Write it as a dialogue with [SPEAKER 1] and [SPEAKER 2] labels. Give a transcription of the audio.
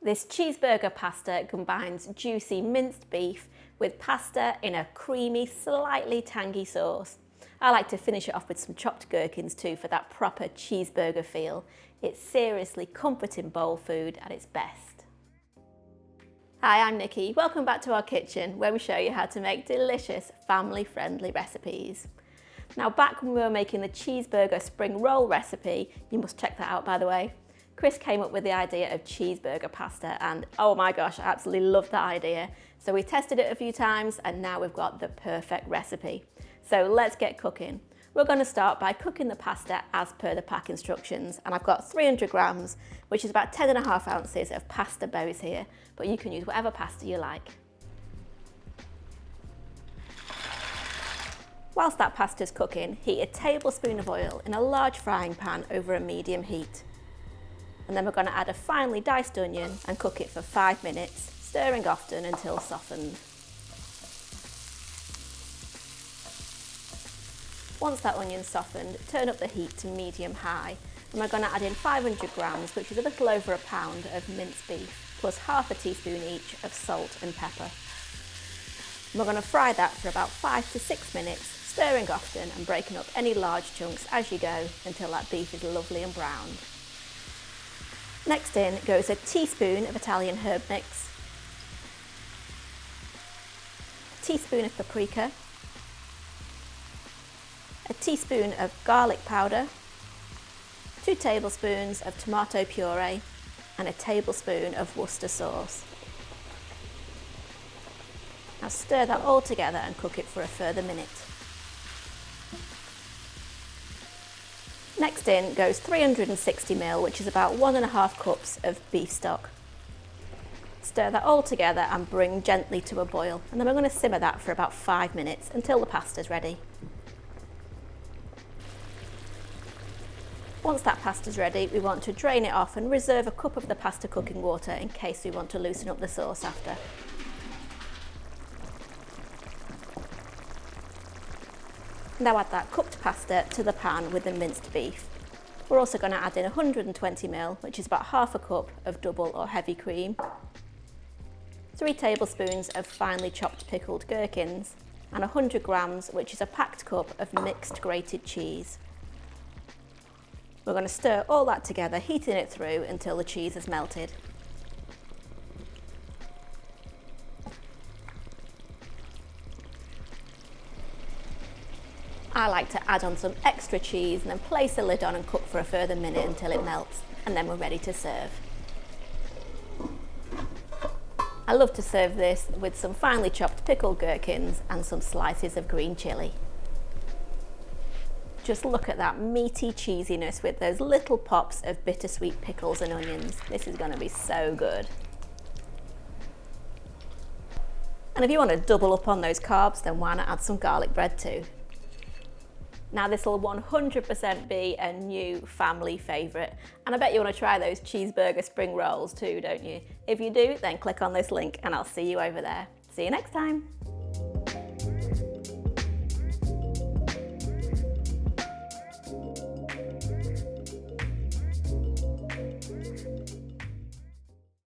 [SPEAKER 1] This cheeseburger pasta combines juicy minced beef with pasta in a creamy, slightly tangy sauce. I like to finish it off with some chopped gherkins too for that proper cheeseburger feel. It's seriously comforting bowl food at its best. Hi, I'm Nikki. Welcome back to our kitchen where we show you how to make delicious family-friendly recipes. Now, back when we were making the cheeseburger spring roll recipe, you must check that out by the way, Chris came up with the idea of cheeseburger pasta and oh my gosh, I absolutely loved that idea. So we tested it a few times and now we've got the perfect recipe. So let's get cooking. We're going to start by cooking the pasta as per the pack instructions, and I've got 300 grams, which is about 10.5 ounces of pasta berries here, but you can use whatever pasta you like. Whilst that pasta's cooking, heat a tablespoon of oil in a large frying pan over a medium heat. And then we're going to add a finely diced onion and cook it for 5 minutes, stirring often until softened. Once that onion's softened, turn up the heat to medium-high, and we're going to add in 500 grams, which is a little over a pound of minced beef, plus half a teaspoon each of salt and pepper. And we're going to fry that for about 5 to 6 minutes, stirring often and breaking up any large chunks as you go until that beef is lovely and browned. Next in goes a teaspoon of Italian herb mix, a teaspoon of paprika, a teaspoon of garlic powder, 2 tablespoons of tomato puree, and a tablespoon of Worcestershire sauce. Now stir that all together and cook it for a further minute. Next in goes 360 ml, which is about 1.5 cups of beef stock. Stir that all together and bring gently to a boil, and then we're going to simmer that for about 5 minutes until the pasta's ready. Once that pasta's ready, we want to drain it off and reserve a cup of the pasta cooking water in case we want to loosen up the sauce after. Now add that cooked pasta to the pan with the minced beef. We're also going to add in 120 ml, which is about half a cup of double or heavy cream, 3 tablespoons of finely chopped pickled gherkins, and 100 grams, which is a packed cup of mixed grated cheese. We're going to stir all that together, heating it through until the cheese has melted. I like to add on some extra cheese and then place the lid on and cook for a further minute until it melts, and then we're ready to serve. I love to serve this with some finely chopped pickled gherkins and some slices of green chilli. Just look at that meaty cheesiness with those little pops of bittersweet pickles and onions. This is going to be so good. And if you want to double up on those carbs, then why not add some garlic bread too? Now this will 100% be a new family favourite, and I bet you want to try those cheeseburger spring rolls too, don't you? If you do, then click on this link and I'll see you over there. See you next time.